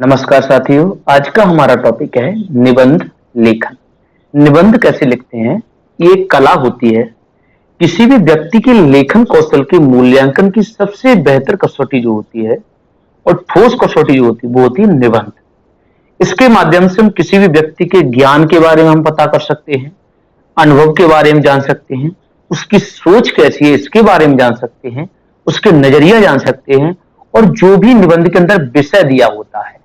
नमस्कार साथियों। आज का हमारा टॉपिक है निबंध लेखन। निबंध कैसे लिखते हैं? ये एक कला होती है। किसी भी व्यक्ति के लेखन कौशल के मूल्यांकन की सबसे बेहतर कसौटी जो होती है और ठोस कसौटी जो होती है वो होती है निबंध। इसके माध्यम से हम किसी भी व्यक्ति के ज्ञान के बारे में हम पता कर सकते हैं, अनुभव के बारे में जान सकते हैं, उसकी सोच कैसी है इसके बारे में जान सकते हैं, उसके नजरिया जान सकते हैं और जो भी निबंध के अंदर विषय दिया होता है,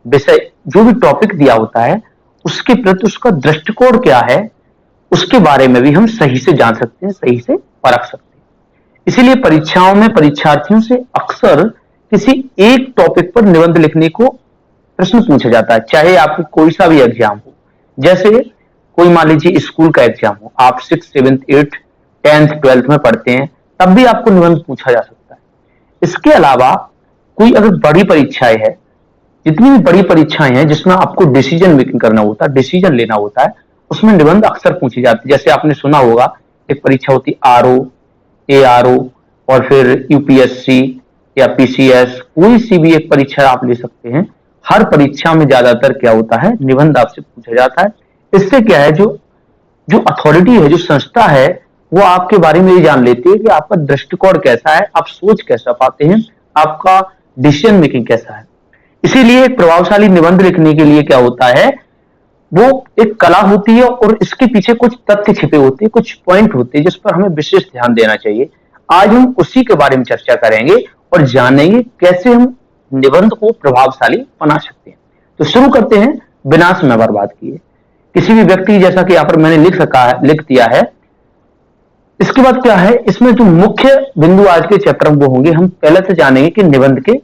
विषय जो भी टॉपिक दिया होता है उसके प्रति उसका दृष्टिकोण क्या है उसके बारे में भी हम सही से जान सकते हैं, सही से परख सकते हैं। इसीलिए परीक्षाओं में परीक्षार्थियों से अक्सर किसी एक टॉपिक पर निबंध लिखने को प्रश्न पूछा जाता है, चाहे आपको कोई सा भी एग्जाम हो। जैसे कोई मान लीजिए स्कूल का एग्जाम हो, आप 6, 7, 8, 10th 12th में पढ़ते हैं, तब भी आपको निबंध पूछा जा सकता है। इसके अलावा कोई अगर बड़ी परीक्षाएं है, जितनी भी बड़ी परीक्षाएं हैं जिसमें आपको डिसीजन मेकिंग करना होता है, डिसीजन लेना होता है, उसमें निबंध अक्सर पूछी जाती है। जैसे आपने सुना होगा एक परीक्षा होती आरओ, एआरओ और फिर यूपीएससी या पीसीएस, कोई सी भी एक परीक्षा आप ले सकते हैं। हर परीक्षा में ज्यादातर क्या होता है, निबंध आपसे पूछा जाता है। इससे क्या है, जो जो अथॉरिटी है, जो संस्था है, वो आपके बारे में ये जान लेती है कि आपका दृष्टिकोण कैसा है, आप सोच कैसा पाते हैं, आपका डिसीजन मेकिंग कैसा है। इसीलिए एक प्रभावशाली निबंध लिखने के लिए क्या होता है, वो एक कला होती है और इसके पीछे कुछ तथ्य छिपे होते हैं, कुछ पॉइंट होते हैं जिस पर हमें विशेष ध्यान देना चाहिए। आज हम उसी के बारे में चर्चा करेंगे और जानेंगे कैसे हम निबंध को प्रभावशाली बना सकते हैं। तो शुरू करते हैं बिना समय बर्बाद किए। किसी भी व्यक्ति, जैसा कि यहाँ पर मैंने लिख दिया है, इसके बाद क्या है, इसमें जो मुख्य बिंदु आज के चैप्टर में वो होंगे। हम पहले से जानेंगे कि निबंध के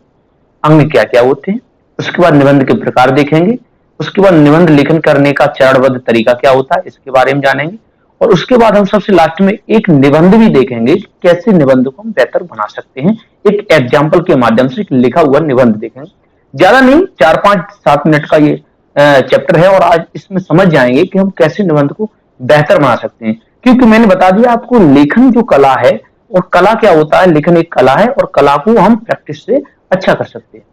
अंग क्या क्या होते हैं, उसके बाद निबंध के प्रकार देखेंगे, उसके बाद निबंध लेखन करने का चरणबद्ध तरीका क्या होता है इसके बारे में जानेंगे और उसके बाद हम सबसे लास्ट में एक निबंध भी देखेंगे कि कैसे निबंध को हम बेहतर बना सकते हैं। एक एग्जाम्पल के माध्यम से एक लिखा हुआ निबंध देखेंगे। ज्यादा नहीं, 4, 5, 7 मिनट का ये चैप्टर है और आज इसमें समझ जाएंगे कि हम कैसे निबंध को बेहतर बना सकते हैं। क्योंकि मैंने बता दिया आपको, लेखन जो कला है, और कला क्या होता है, लेखन एक कला है और कला को हम प्रैक्टिस से अच्छा कर सकते हैं।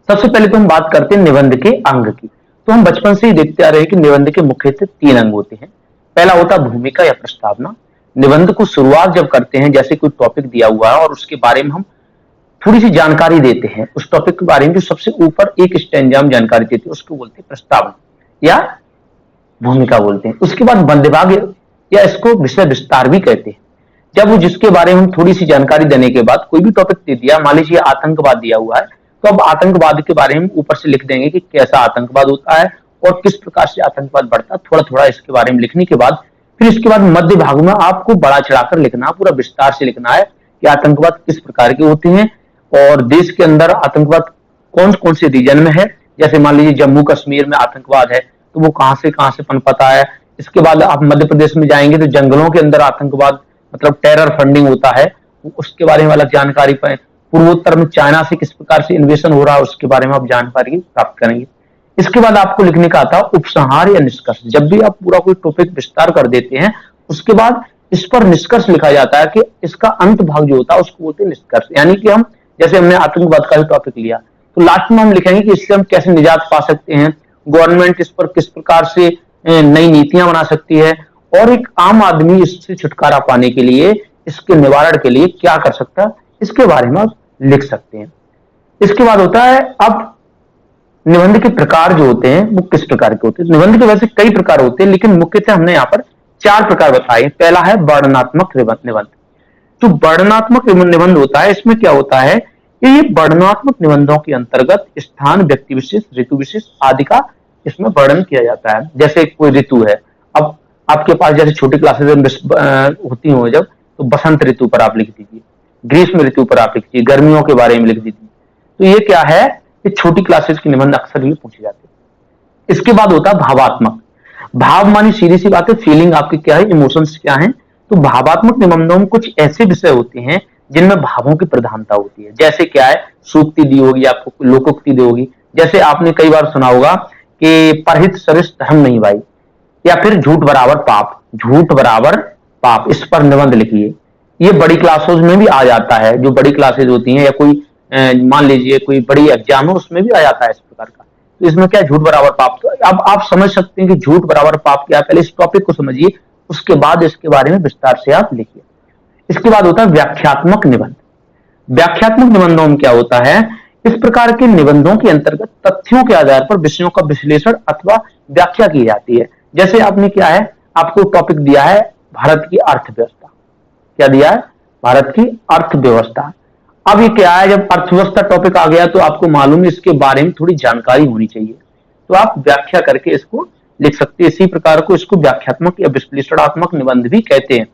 सबसे पहले तो हम बात करते हैं निबंध के अंग की। तो हम बचपन से ही देखते आ रहे हैं कि निबंध के मुख्यतः 3 अंग होते हैं। पहला होता है भूमिका या प्रस्तावना। निबंध को शुरुआत जब करते हैं, जैसे कोई टॉपिक दिया हुआ है और उसके बारे में हम थोड़ी सी जानकारी देते हैं, उस टॉपिक के बारे में जो सबसे ऊपर एक स्टैंजा में जानकारी देते हैं उसको बोलते हैं प्रस्तावना या भूमिका बोलते हैं। उसके बाद मध्यभाग या इसको विषय विस्तार भी कहते हैं। जब वो जिसके बारे में हम थोड़ी सी जानकारी देने के बाद कोई भी टॉपिक दे दिया, मान लीजिए आतंकवाद दिया हुआ है, तो अब आतंकवाद के बारे में ऊपर से लिख देंगे कि कैसा आतंकवाद होता है और किस प्रकार से आतंकवाद बढ़ता है। थोड़ा थोड़ा इसके बारे में लिखने के बाद फिर इसके बाद मध्य भाग में आपको बड़ा चढ़ाकर लिखना, पूरा विस्तार से लिखना है कि आतंकवाद किस प्रकार के होते हैं और देश के अंदर आतंकवाद कौन कौन से रीजन में है। जैसे मान लीजिए जम्मू कश्मीर में आतंकवाद है तो वो कहां से पनपता है। इसके बाद आप मध्य प्रदेश में जाएंगे तो जंगलों के अंदर आतंकवाद मतलब टेरर फंडिंग होता है, उसके बारे में अलग जानकारी पाए। पूर्वोत्तर में चाइना से किस प्रकार से इन्वेशन हो रहा है उसके बारे में आप जानकारी प्राप्त करेंगे। इसके बाद आपको लिखने का आता है उपसंहार या निष्कर्ष। जब भी आप पूरा कोई टॉपिक विस्तार कर देते हैं उसके बाद इस पर निष्कर्ष लिखा जाता है कि इसका अंत भाग जो होता है उसको बोलते हैं निष्कर्ष। यानी कि हम, जैसे हमने आतंकवाद का ही टॉपिक लिया तो लास्ट में हम लिखेंगे कि इससे हम कैसे निजात पा सकते हैं, गवर्नमेंट इस पर किस प्रकार से नई नीतियां बना सकती है और एक आम आदमी इससे छुटकारा पाने के लिए, इसके निवारण के लिए क्या कर सकता है, इसके बारे में आप लिख सकते हैं। इसके बाद होता है अब निबंध के प्रकार जो होते हैं वो किस प्रकार के होते हैं। निबंध के वैसे कई प्रकार होते हैं लेकिन मुख्यतः हमने यहाँ पर 4 प्रकार बताए। पहला है वर्णनात्मक निबंध। जो वर्णनात्मक निबंध होता है, इसमें क्या होता है कि ये वर्णनात्मक निबंधों के अंतर्गत स्थान, व्यक्ति विशेष, ऋतु विशेष आदि का इसमें वर्णन किया जाता है। जैसे कोई ऋतु है, अब आपके पास जैसे छोटी क्लासेस होती हो जब, तो बसंत ऋतु पर आप लिख दीजिए, ग्रीष्म ऋतु पर आप लिख दीजिए, गर्मियों के बारे में लिख दीजिए। तो ये क्या है, ये छोटी क्लासेस की निबंध अक्सर ये पूछे जाते हैं। इसके बाद होता है भावात्मक। भाव मानी सीधी सी बात है, फीलिंग आपकी क्या है, इमोशंस क्या है। तो भावात्मक निबंधों में कुछ ऐसे विषय होते हैं जिनमें भावों की प्रधानता होती है। जैसे क्या है, सूक्ति दी होगी आपको, लोकोक्ति दी होगी। जैसे आपने कई बार सुना होगा कि परहित सरिस धर्म नहीं भाई, या फिर झूठ बराबर पाप, झूठ बराबर पाप, इस पर निबंध लिखिए। ये बड़ी क्लासेस में भी आ जाता है। जो बड़ी क्लासेस होती हैं या कोई मान लीजिए कोई बड़ी एग्जाम है उसमें भी आ जाता है इस प्रकार का। तो इसमें क्या झूठ बराबर पाप। तो अब आप समझ सकते हैं कि झूठ बराबर पाप क्या है। पहले इस टॉपिक को समझिए, उसके बाद इसके बारे में विस्तार से आप लिखिए। इसके बाद होता है व्याख्यात्मक निबंध। व्याख्यात्मक निबंधों में क्या होता है, इस प्रकार के निबंधों के अंतर्गत तथ्यों के आधार पर विषयों का विश्लेषण अथवा व्याख्या की जाती है। जैसे आपने क्या है, आपको टॉपिक दिया है भारत की अर्थव्यवस्था। क्या दिया है? भारत की अर्थव्यवस्था। अब ये क्या है, जब अर्थव्यवस्था टॉपिक आ गया तो आपको मालूम है इसके बारे में थोड़ी जानकारी होनी चाहिए, तो आप व्याख्या करके इसको लिख सकते हैं। इसी प्रकार को इसको व्याख्यात्मक या विश्लेषणात्मक निबंध भी कहते हैं।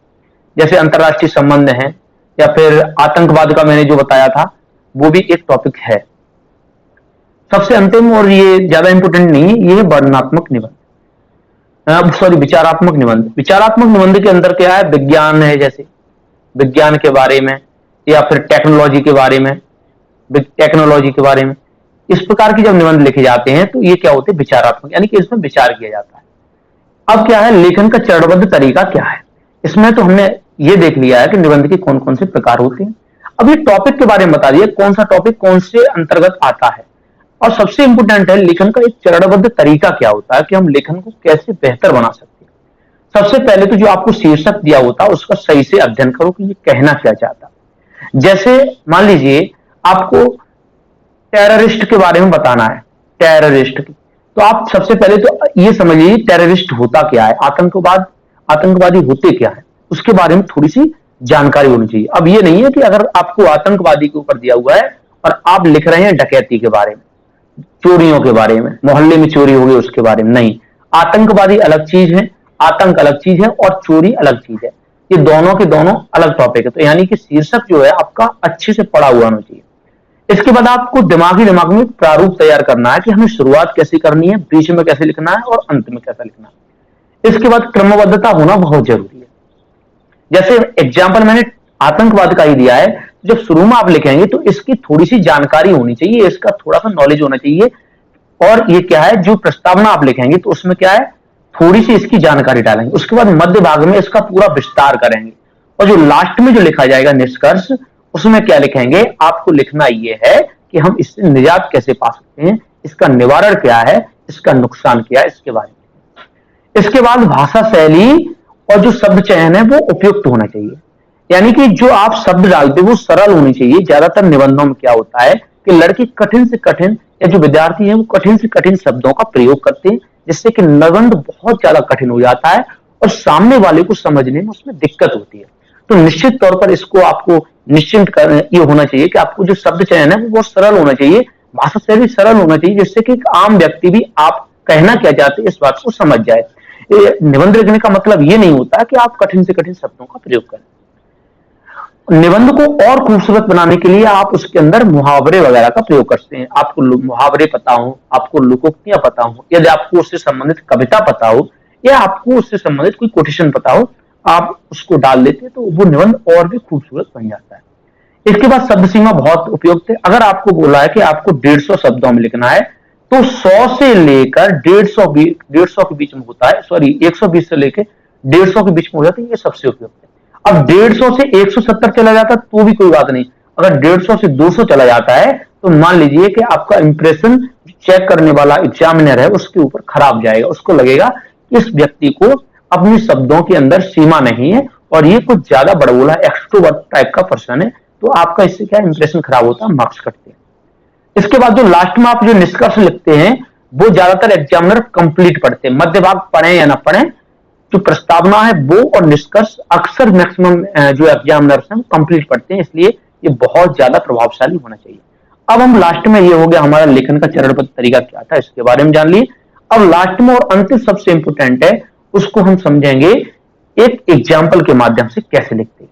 जैसे अंतरराष्ट्रीय संबंध है या फिर आतंकवाद का मैंने जो बताया था वो भी एक टॉपिक है। सबसे अंतिम और ये ज्यादा इंपोर्टेंट नहीं है, ये है वर्णनात्मक निबंध, सॉरी विचारात्मक निबंध। विचारात्मक निबंध के अंदर क्या है, विज्ञान है, जैसे विज्ञान के बारे में या फिर टेक्नोलॉजी के बारे में, इस प्रकार की जब निबंध लिखे जाते हैं तो ये क्या होते हैं, विचारात्मक, यानी कि इसमें विचार किया जाता है। अब क्या है, लेखन का चरणबद्ध तरीका क्या है। इसमें तो हमने ये देख लिया है कि निबंध के कौन कौन से प्रकार होते हैं। अब ये टॉपिक के बारे में बता दिए, कौन सा टॉपिक कौन से अंतर्गत आता है। और सबसे इंपोर्टेंट है, लेखन का एक चरणबद्ध तरीका क्या होता है कि हम लेखन को कैसे बेहतर बना सकते हैं। सबसे पहले तो जो आपको शीर्षक दिया होता है उसका सही से अध्ययन करो कि ये कहना क्या चाहता है। जैसे मान लीजिए आपको टेररिस्ट के बारे में बताना है, टेररिस्ट की, तो आप सबसे पहले तो ये समझिए टेररिस्ट होता क्या है, आतंकवादी होते क्या है, उसके बारे में थोड़ी सी जानकारी होनी चाहिए। अब ये नहीं है कि अगर आपको आतंकवादी के ऊपर दिया हुआ है और आप लिख रहे हैं डकैती के बारे में, चोरियों के बारे में, मोहल्ले में चोरी हो गई उसके बारे में, नहीं। आतंकवादी अलग चीज है, आतंक अलग चीज है और चोरी अलग चीज है। ये दोनों के दोनों अलग टॉपिक है। तो यानी कि शीर्षक जो है आपका अच्छे से पढ़ा हुआ होना चाहिए। इसके बाद आपको दिमाग में प्रारूप तैयार करना है कि हमें शुरुआत कैसे करनी है, बीच में कैसे लिखना है और अंत में कैसे लिखना है। इसके बाद क्रमबद्धता होना बहुत जरूरी है। जैसे एग्जाम्पल मैंने आतंकवाद का ही दिया है, जब शुरू में आप लिखेंगे तो इसकी थोड़ी सी जानकारी होनी चाहिए, इसका थोड़ा सा नॉलेज होना चाहिए। और ये क्या है, जो प्रस्तावना आप लिखेंगे तो उसमें क्या है, थोड़ी सी इसकी जानकारी डालेंगे। उसके बाद मध्य भाग में इसका पूरा विस्तार करेंगे और जो लास्ट में जो लिखा जाएगा निष्कर्ष, उसमें क्या लिखेंगे, आपको लिखना यह है कि हम इससे निजात कैसे पा सकते हैं, इसका निवारण क्या है, इसका नुकसान क्या है, इसके बारे में। इसके बाद भाषा शैली और जो शब्द चयन है वो उपयुक्त होना चाहिए, यानी कि जो आप शब्द डालते हैं वो सरल होनी चाहिए। ज्यादातर निबंधों में क्या होता है कि लड़के कठिन से कठिन या जो विद्यार्थी हैं वो कठिन से कठिन शब्दों का प्रयोग करते हैं, जिससे कि निबंध बहुत ज्यादा कठिन हो जाता है और सामने वाले को समझने में उसमें दिक्कत होती है। तो निश्चित तौर पर इसको आपको निश्चिंत कर ये होना चाहिए कि आपको जो शब्द चयन है वो बहुत सरल होना चाहिए, भाषा शैली सरल होना चाहिए, जिससे कि एक आम व्यक्ति भी आप कहना क्या चाहते हैं इस बात को समझ जाए। निबंध लिखने का मतलब ये नहीं होता कि आप कठिन से कठिन शब्दों का प्रयोग करें। निबंध को और खूबसूरत बनाने के लिए आप उसके अंदर मुहावरे वगैरह का प्रयोग करते हैं। आपको मुहावरे पता हो, आपको लोकोक्तियां पता हो, यदि आपको उससे संबंधित कविता पता हो या आपको उससे संबंधित कोई कोटेशन पता हो, आप उसको डाल देते हैं तो वो निबंध और भी खूबसूरत बन जाता है। इसके बाद शब्द सीमा बहुत उपयुक्त है। अगर आपको बोला है कि आपको 150 शब्दों में लिखना है तो 100 से लेकर 150 के बीच में होता है, सॉरी 120 से लेकर 150 के बीच में हो जाता है, ये सबसे उपयुक्त है। अब 150 से 170 चला जाता तो भी कोई बात नहीं, अगर 150 से 200 चला जाता है तो मान लीजिए कि आपका इंप्रेशन चेक करने वाला एग्जामिनर है उसके ऊपर खराब जाएगा, उसको लगेगा इस व्यक्ति को अपने शब्दों के अंदर सीमा नहीं है और ये कुछ ज्यादा बड़बोला एक्सट्रोवर्ट टाइप का पर्सन है, तो आपका इससे क्या इंप्रेशन खराब होता है, मार्क्स कटते हैं। इसके बाद जो लास्ट में आप जो निष्कर्ष लिखते हैं वो ज्यादातर एग्जामिनर कंप्लीट पढ़ते हैं, मध्य भाग पढ़े या ना पढ़े, जो प्रस्तावना है वो और निष्कर्ष अक्सर मैक्सिमम जो एग्जामिनर्स हैं कंप्लीट पढ़ते हैं, इसलिए ये बहुत ज्यादा प्रभावशाली होना चाहिए। अब हम लास्ट में, ये हो गया हमारा लेखन का चरणबद्ध तरीका क्या था, इसके बारे में जान लिए। अब लास्ट में और अंतिम सबसे इंपोर्टेंट है, उसको हम समझेंगे एक एग्जाम्पल के माध्यम से कैसे लिखते हैं।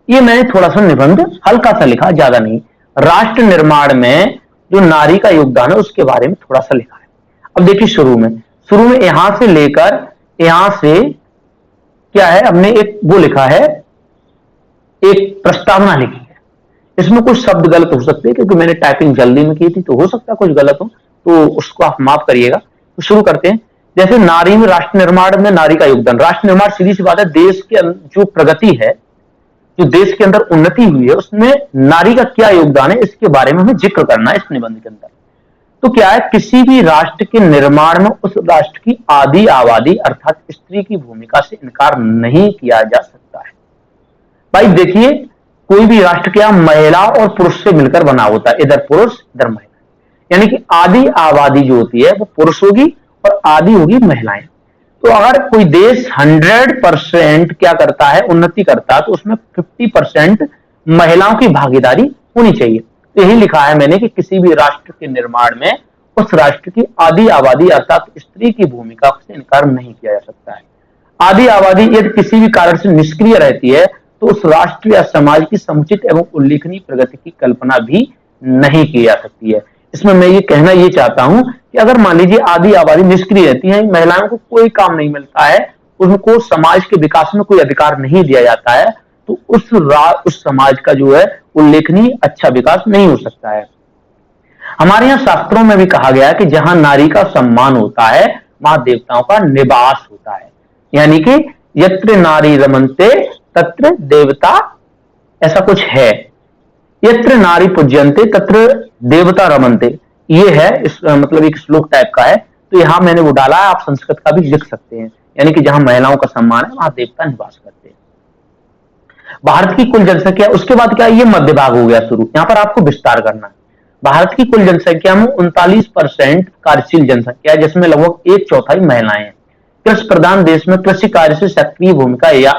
ये मैंने थोड़ा सा निबंध हल्का सा लिखा, ज्यादा नहीं। राष्ट्र निर्माण में जो नारी का योगदान है उसके बारे में थोड़ा सा लिखा है। अब देखिए शुरू में यहां से लेकर यहां से क्या है, हमने एक वो लिखा है, एक प्रस्तावना लिखी है। इसमें कुछ शब्द गलत हो सकते हैं क्योंकि मैंने टाइपिंग जल्दी में की थी, तो हो सकता है कुछ गलत हो, तो उसको आप माफ करिएगा। तो शुरू करते हैं। जैसे नारी में राष्ट्र निर्माण में नारी का योगदान, राष्ट्र निर्माण सीधी सी बात है, देश के जो प्रगति है जो देश के अंदर उन्नति हुई है उसमें नारी का क्या योगदान है, इसके बारे में हमें जिक्र करना है इस निबंध के अंदर। तो क्या है, किसी भी राष्ट्र के निर्माण में उस राष्ट्र की आदि आबादी अर्थात स्त्री की भूमिका से इनकार नहीं किया जा सकता है। भाई देखिए, कोई भी राष्ट्र क्या महिला और पुरुष से मिलकर बना होता है, इधर पुरुष इधर महिला, यानी कि आदि आबादी जो होती है वो पुरुष होगी और आदि होगी महिलाएं। तो अगर कोई देश 100% क्या करता है, उन्नति करता है, तो उसमें 50% महिलाओं की भागीदारी होनी चाहिए। तो यही लिखा है मैंने कि किसी भी राष्ट्र के निर्माण में उस राष्ट्र की आदि आबादी अर्थात स्त्री की भूमिका से इनकार नहीं किया जा सकता है। आदि आबादी यदि किसी भी कारण से निष्क्रिय रहती है तो उस राष्ट्र या समाज की समुचित एवं उल्लेखनीय प्रगति की कल्पना भी नहीं की जा सकती है। इसमें मैं ये कहना ये चाहता हूं कि अगर मान लीजिए आदि आबादी निष्क्रिय रहती है, महिलाओं को कोई काम नहीं मिलता है, उनको समाज के विकास में कोई अधिकार नहीं दिया जाता है, तो उस समाज का जो है उल्लेखनीय अच्छा विकास नहीं हो सकता है। हमारे यहाँ शास्त्रों में भी कहा गया है कि जहां नारी का सम्मान होता है वहां देवताओं का निवास होता है, यानी कि यत्र नारी रमन्ते तत्र देवता, ऐसा कुछ है। यत्र नारी पूज्यन्ते तत्र देवता रमन्ते, ये है मतलब एक श्लोक टाइप का है। तो यहां मैंने वो डाला है, आप संस्कृत का भी लिख सकते हैं, यानी कि जहां महिलाओं का सम्मान है वहां देवता निवास करते हैं। भारत की कुल जनसंख्या, उसके बाद क्या, ये मध्य भाग हो गया शुरू, यहां पर आपको विस्तार करना है। भारत की कुल जनसंख्या में 39% कार्यशील जनसंख्या है, जिसमें लगभग 1/4 महिलाएं हैं। कृषि प्रधान देश में कृषि कार्य से सक्रिय भूमिका या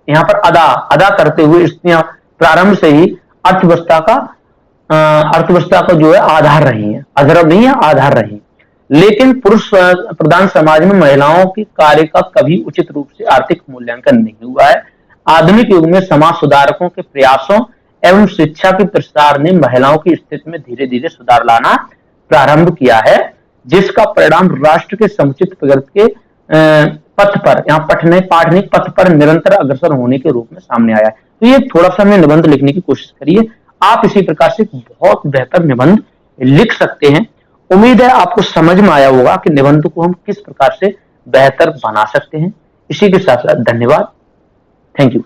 यहाँ पर अदा करते हुए स्त्रियां प्रारंभ से ही अर्थव्यवस्था का जो है आधार रही है, अधरब नहीं है, आधार रही। लेकिन पुरुष प्रधान समाज में महिलाओं के कार्य का कभी उचित रूप से आर्थिक मूल्यांकन नहीं हुआ है। आधुनिक युग में समाज सुधारकों के प्रयासों एवं शिक्षा के प्रसार ने महिलाओं की स्थिति में धीरे धीरे सुधार लाना प्रारंभ किया है, जिसका परिणाम राष्ट्र के समुचित प्रगति के पथ पर, यहाँ पथ पर निरंतर अग्रसर होने के रूप में सामने आया है। तो ये थोड़ा सा हमने निबंध लिखने की कोशिश करी है, आप इसी प्रकार से बहुत बेहतर निबंध लिख सकते हैं। उम्मीद है आपको समझ में आया होगा कि निबंध को हम किस प्रकार से बेहतर बना सकते हैं। इसी के साथ साथ धन्यवाद, थैंक यू।